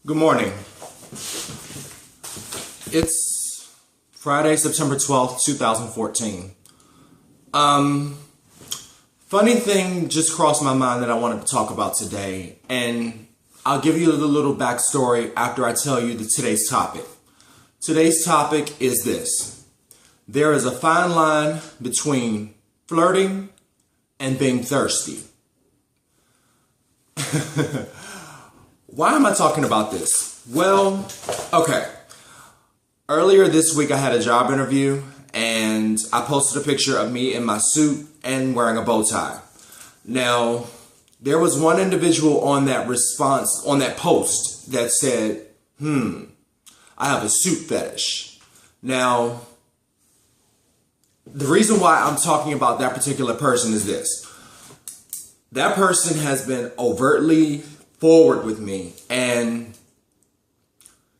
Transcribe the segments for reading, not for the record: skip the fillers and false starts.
Good morning. It's Friday, September 12th, 2014. Funny thing just crossed my mind that I wanted to talk about today, and I'll give you a little backstory after I tell you today's topic. Today's topic is this. There is a fine line between flirting and being thirsty. Why am I talking about this? Well, okay. Earlier this week I had a job interview and I posted a picture of me in my suit and wearing a bow tie. Now, there was one individual on that post that said, I have a suit fetish. Now, the reason why I'm talking about that particular person is this. That person has been overtly forward with me, and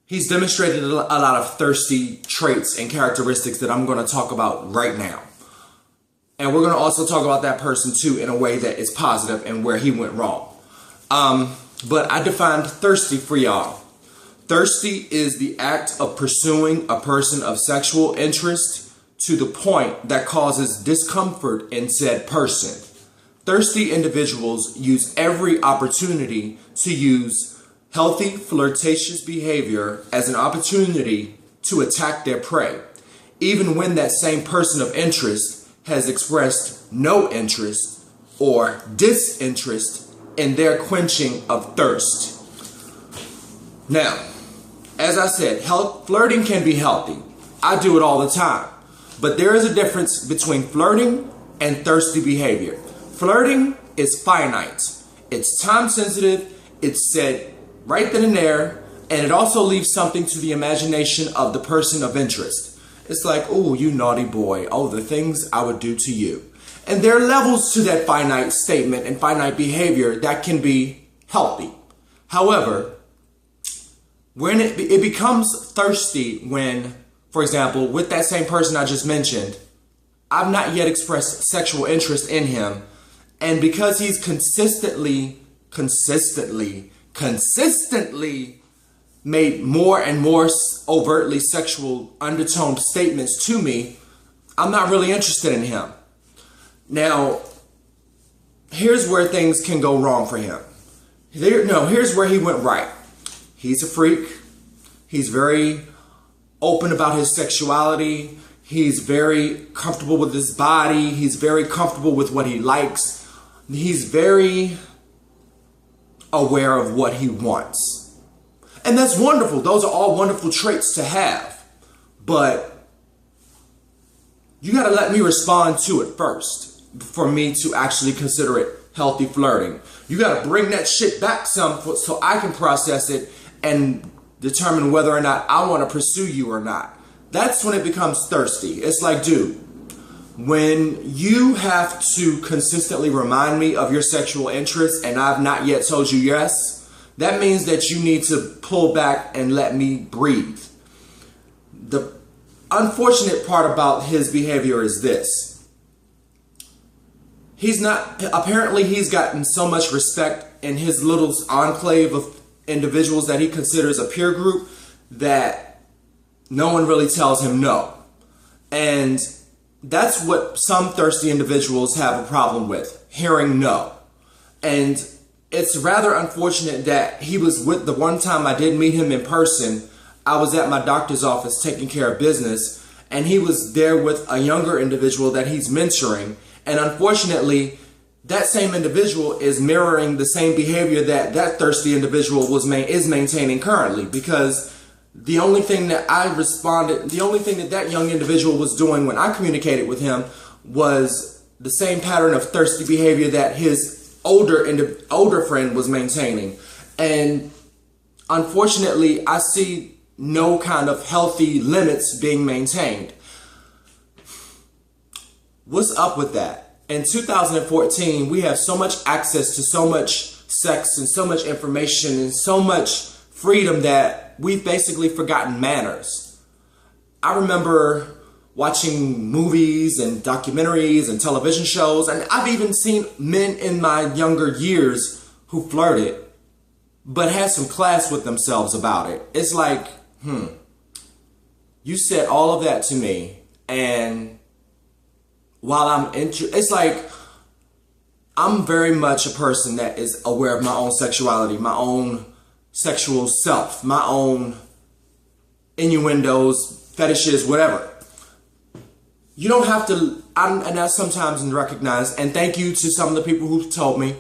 he's demonstrated a lot of thirsty traits and characteristics that I'm going to talk about right now. And we're going to also talk about that person too in a way that is positive and where he went wrong. But I defined thirsty for y'all. Thirsty is the act of pursuing a person of sexual interest to the point that causes discomfort in said person. Thirsty individuals use every opportunity to use healthy, flirtatious behavior as an opportunity to attack their prey, even when that same person of interest has expressed no interest or disinterest in their quenching of thirst. Now, as I said, flirting can be healthy. I do it all the time. But there is a difference between flirting and thirsty behavior. Flirting is finite. It's time sensitive. It's said right then and there. And it also leaves something to the imagination of the person of interest. It's like, oh, you naughty boy. Oh, the things I would do to you. And there are levels to that finite statement and finite behavior that can be healthy. However, when it becomes thirsty when, for example, with that same person I just mentioned, I've not yet expressed sexual interest in him. And because he's consistently made more and more overtly sexual undertoned statements to me, I'm not really interested in him. Now, here's where things can go wrong for him. Here's where he went right. He's a freak. He's very open about his sexuality. He's very comfortable with his body. He's very comfortable with what he likes. He's very aware of what he wants. And that's wonderful. Those are all wonderful traits to have. But you got to let me respond to it first for me to actually consider it healthy flirting. You got to bring that shit back some so I can process it and determine whether or not I want to pursue you or not. That's when it becomes thirsty. It's like, dude, when you have to consistently remind me of your sexual interests and I've not yet told you yes, that means that you need to pull back and let me breathe. The unfortunate part about his behavior is this. Apparently he's gotten so much respect in his little enclave of individuals that he considers a peer group that no one really tells him no. And that's what some thirsty individuals have a problem with, hearing no. And it's rather unfortunate that he was with the one time I did meet him in person. I was at my doctor's office taking care of business, and he was there with a younger individual that he's mentoring. And unfortunately, that same individual is mirroring the same behavior that thirsty individual is maintaining currently, because the only thing that that young individual was doing when I communicated with him was the same pattern of thirsty behavior that his older friend was maintaining. And unfortunately, I see no kind of healthy limits being maintained. What's up with that? In 2014, we have so much access to so much sex and so much information and so much freedom that we've basically forgotten manners. I remember watching movies and documentaries and television shows, and I've even seen men in my younger years who flirted. but had some class with themselves about it. It's like, you said all of that to me, and while it's like, I'm very much a person that is aware of my own sexuality, my own sexual self, my own innuendos, fetishes, whatever. You don't have to, and that's sometimes recognized, and thank you to some of the people who've told me,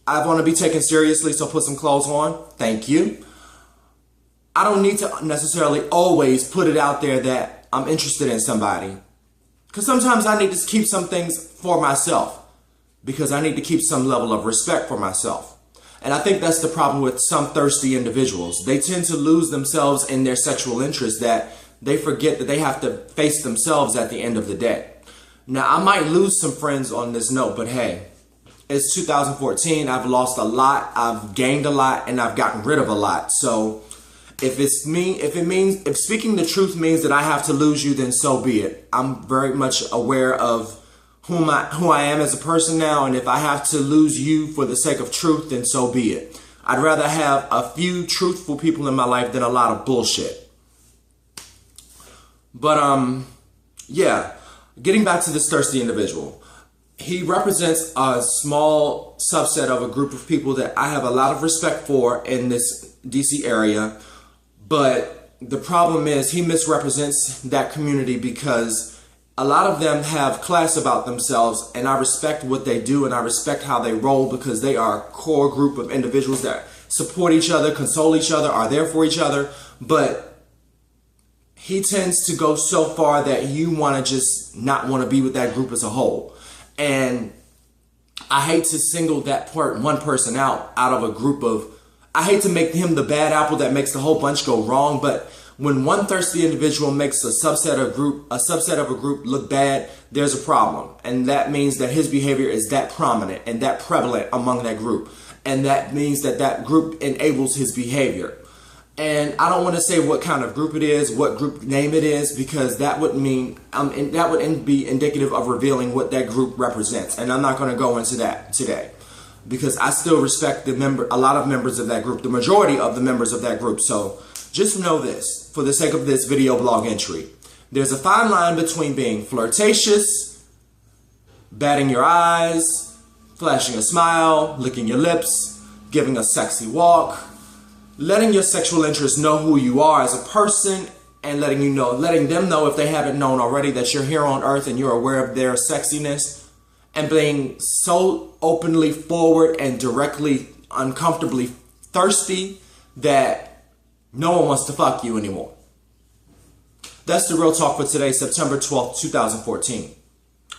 I want to be taken seriously, so put some clothes on. Thank you. I don't need to necessarily always put it out there that I'm interested in somebody. Because sometimes I need to keep some things for myself. Because I need to keep some level of respect for myself. And I think that's the problem with some thirsty individuals. They tend to lose themselves in their sexual interest, that they forget that they have to face themselves at the end of the day. Now, I might lose some friends on this note, but hey, it's 2014. I've lost a lot, I've gained a lot, and I've gotten rid of a lot. So if speaking the truth means that I have to lose you, then so be it. I'm very much aware of who I am as a person now, and if I have to lose you for the sake of truth, then so be it. I'd rather have a few truthful people in my life than a lot of bullshit. But yeah, getting back to this thirsty individual. He represents a small subset of a group of people that I have a lot of respect for in this DC area. But the problem is he misrepresents that community because a lot of them have class about themselves, and I respect what they do and I respect how they roll because they are a core group of individuals that support each other, console each other, are there for each other. But he tends to go so far that you want to just not want to be with that group as a whole. And I hate to single that one person out of a group of, I hate to make him the bad apple that makes the whole bunch go wrong, but when one thirsty individual makes a subset of a group look bad, there's a problem. And that means that his behavior is that prominent and that prevalent among that group. And that means that that group enables his behavior. And I don't want to say what kind of group it is, what group name it is, because that would mean that would be indicative of revealing what that group represents. And I'm not going to go into that today, because I still respect a lot of members of that group, the majority of the members of that group. So just know this, for the sake of this video blog entry, there's a fine line between being flirtatious, batting your eyes, flashing a smile, licking your lips, giving a sexy walk, letting your sexual interests know who you are as a person, and letting them know, if they haven't known already, that you're here on earth and you're aware of their sexiness, and being so openly forward and directly uncomfortably thirsty that no one wants to fuck you anymore. That's the real talk for today, September 12th, 2014.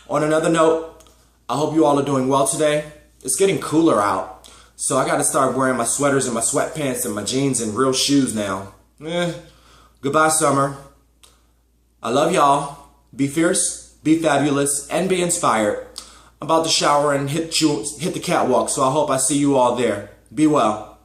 On another note, I hope you all are doing well today. It's getting cooler out. So I got to start wearing my sweaters and my sweatpants and my jeans and real shoes now. Goodbye, summer. I love y'all. Be fierce, be fabulous, and be inspired. I'm about to shower and hit the catwalk, so I hope I see you all there. Be well.